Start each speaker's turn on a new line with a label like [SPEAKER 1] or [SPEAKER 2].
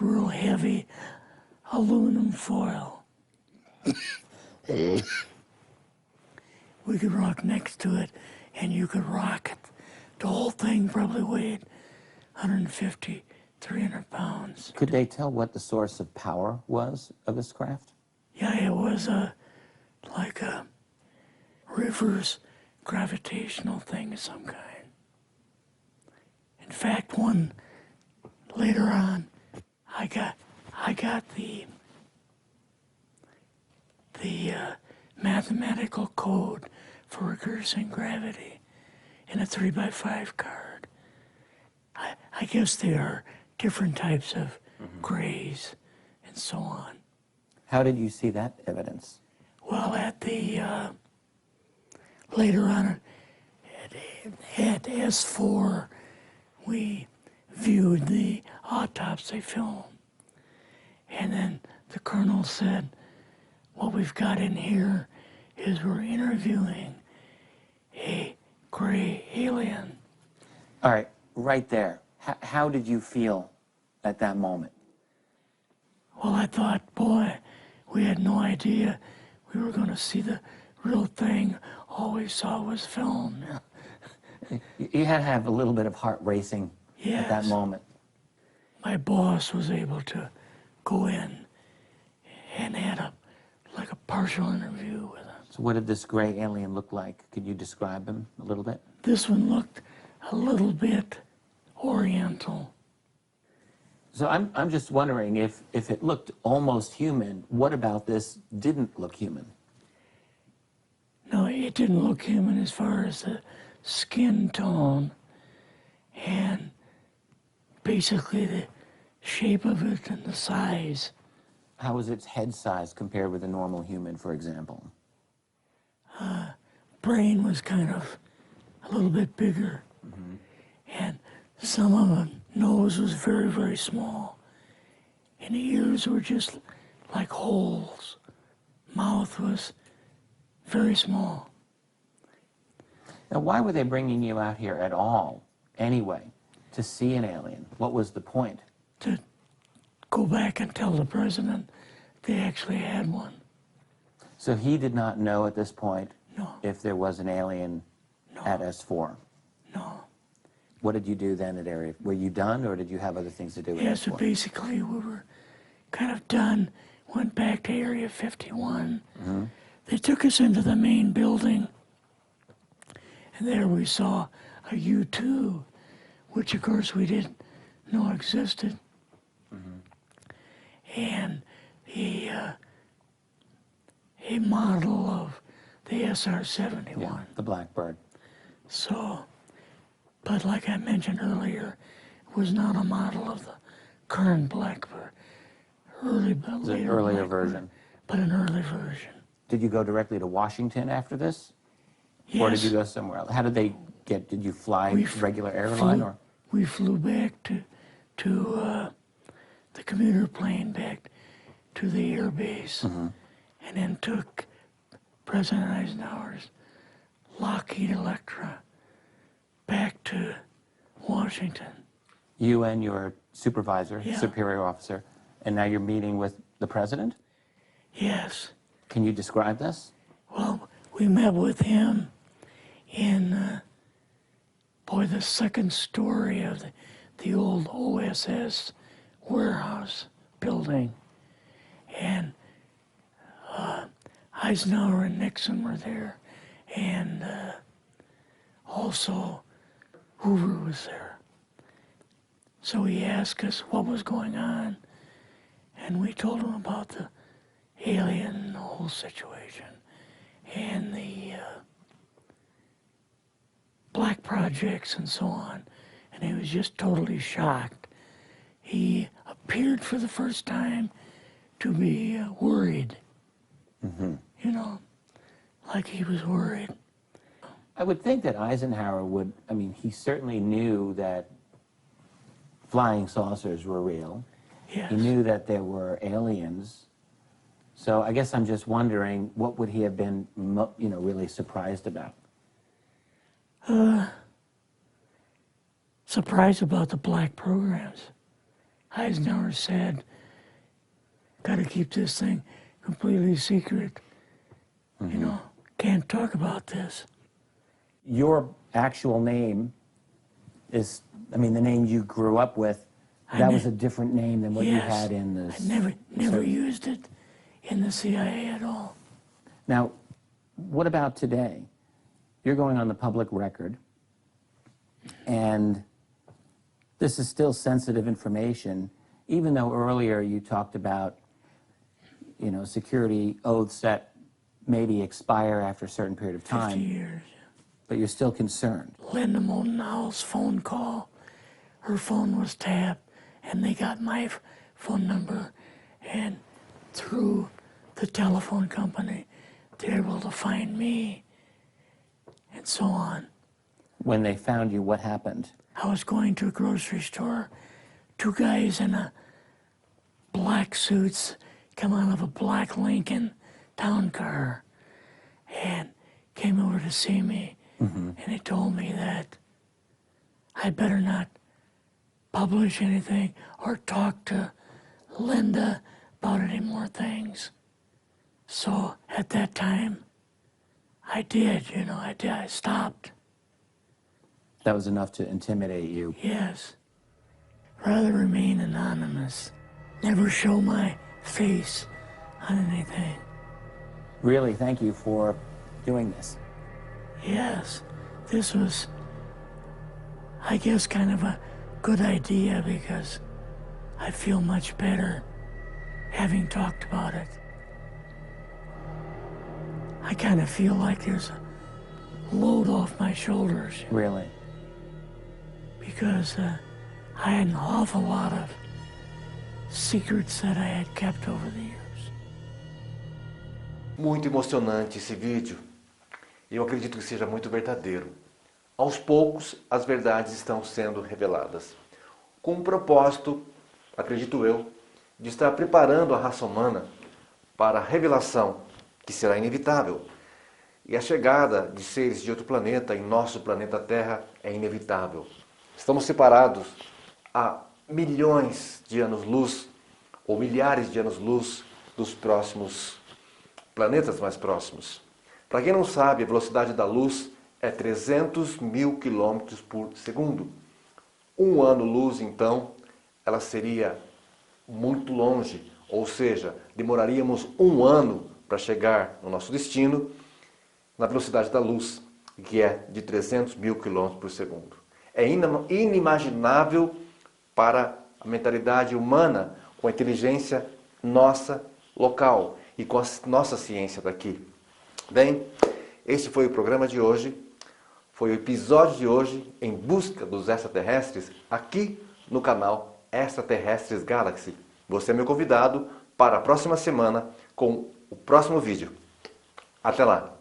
[SPEAKER 1] like real heavy aluminum foil. We could rock next to it, and you could rock it. The whole thing probably weighed 150, 300 pounds.
[SPEAKER 2] Could they tell what the source of power was of this craft?
[SPEAKER 1] Yeah, it was like a reverse gravitational thing of some kind. In fact, one later on, I got the mathematical code for reversing gravity in a 3x5 card. I guess there are different types of grays and so on.
[SPEAKER 2] How did you see that evidence?
[SPEAKER 1] Well, at the later on at S4, we viewed the autopsy film, and then the colonel said, what we've got in here is we're interviewing a gray alien.
[SPEAKER 2] All right, right there. How did you feel at that moment?
[SPEAKER 1] Well, I thought, boy, we had no idea we were going to see the real thing. All we saw was film.
[SPEAKER 2] You had to have a little bit of heart racing at that moment.
[SPEAKER 1] My boss was able to go in and had like a partial interview with him.
[SPEAKER 2] So what did this gray alien look like? Could you describe him a little bit?
[SPEAKER 1] This one looked a little bit oriental.
[SPEAKER 2] So I'm just wondering if it looked almost human, what about this didn't look human?
[SPEAKER 1] No, it didn't look human as far as the skin tone and basically the shape of it and the size.
[SPEAKER 2] How was its head size compared with a normal human, for example?
[SPEAKER 1] Brain was kind of a little bit bigger. And some of the nose was very, very small. And the ears were just like holes. Mouth was very small.
[SPEAKER 2] Now, why were they bringing you out here at all, anyway, to see an alien? What was the point?
[SPEAKER 1] To go back and tell the president they actually had one.
[SPEAKER 2] So he did not know at this point
[SPEAKER 1] No.
[SPEAKER 2] if there was an alien at S4?
[SPEAKER 1] No.
[SPEAKER 2] What did you do then at Area? Were you done, or did you have other things to do with
[SPEAKER 1] Yeah,
[SPEAKER 2] S4?
[SPEAKER 1] so basically we were kind of done, went back to Area 51. They took us into the main building, and there we saw a U-2, which of course we didn't know existed. And a model of the SR-71.
[SPEAKER 2] Yeah, the Blackbird.
[SPEAKER 1] So, but like I mentioned earlier, it was not a model of the current Blackbird,
[SPEAKER 2] It's an earlier version.
[SPEAKER 1] But an early version.
[SPEAKER 2] Did you go directly to Washington after this?
[SPEAKER 1] Yes.
[SPEAKER 2] Or did you go somewhere else? How did they get, did you fly regular airline? Or?
[SPEAKER 1] We flew back to the commuter plane back to the air base, and then took President Eisenhower's Lockheed Electra back to Washington.
[SPEAKER 2] You and your supervisor,
[SPEAKER 1] Yeah.
[SPEAKER 2] superior officer, and now you're meeting with the president?
[SPEAKER 1] Yes.
[SPEAKER 2] Can you describe this?
[SPEAKER 1] Well, we met with him in, the second story of the old OSS warehouse building. And Eisenhower and Nixon were there, and also Hoover was there. So he asked us what was going on, and we told him about the alien and the whole situation, and the black projects and so on, and he was just totally shocked. He appeared for the first time to be worried, you know, like he was worried.
[SPEAKER 2] I would think that Eisenhower would, I mean, he certainly knew that flying saucers were real.
[SPEAKER 1] Yes.
[SPEAKER 2] He knew that there were aliens. So I guess I'm just wondering, what would he have been, really surprised about?
[SPEAKER 1] Surprised about the black programs. Eisenhower said, "Got to keep this thing completely secret. You know, can't talk about this."
[SPEAKER 2] Your actual name is, I mean, the name you grew up with, that was a different name than what you
[SPEAKER 1] Yes,
[SPEAKER 2] had in the...
[SPEAKER 1] I never used it in the CIA at all.
[SPEAKER 2] Now, what about today? You're going on the public record, and this is still sensitive information, even though earlier you talked about, you know, security oaths that maybe expire after a certain period of
[SPEAKER 1] 50
[SPEAKER 2] time,
[SPEAKER 1] years.
[SPEAKER 2] but you're still concerned.
[SPEAKER 1] Linda Moldenhau's phone call, her phone was tapped, and they got my phone number, and through the telephone company, they were able to find me, and so on.
[SPEAKER 2] When they found you, what happened?
[SPEAKER 1] I was going to a grocery store. Two guys in a black suits come out of a black Lincoln town car and came over to see me. And they told me that I better not publish anything or talk to Linda about any more things. So at that time, I did, you know, I stopped.
[SPEAKER 2] That was enough to intimidate you.
[SPEAKER 1] Yes. Rather remain anonymous. Never show my face on anything.
[SPEAKER 2] Really, thank you for doing this.
[SPEAKER 1] Yes, this was, I guess, kind of a good idea because I feel much better having talked about it. I kind of feel like there's a load off my shoulders
[SPEAKER 2] Really?
[SPEAKER 1] because I had an awful lot of secrets that I had kept over the years.
[SPEAKER 3] Muito emocionante esse vídeo. Eu acredito que seja muito verdadeiro. Aos poucos, as verdades estão sendo reveladas. Com o propósito, acredito eu, de estar preparando a raça humana para a revelação, que será inevitável. E a chegada de seres de outro planeta em nosso planeta Terra é inevitável. Estamos separados há milhões de anos-luz, ou milhares de anos-luz, dos próximos planetas mais próximos. Para quem não sabe, a velocidade da luz é 300 mil quilômetros por segundo. Um ano-luz, então, ela seria muito longe, ou seja, demoraríamos um ano para chegar no nosso destino na velocidade da luz, que é de 300 mil quilômetros por segundo. É inimaginável para a mentalidade humana com a inteligência nossa local e com a nossa ciência daqui. Bem, esse foi o programa de hoje, foi o episódio de hoje em busca dos extraterrestres aqui no canal Extraterrestres Galaxy. Você é meu convidado para a próxima semana com o próximo vídeo. Até lá!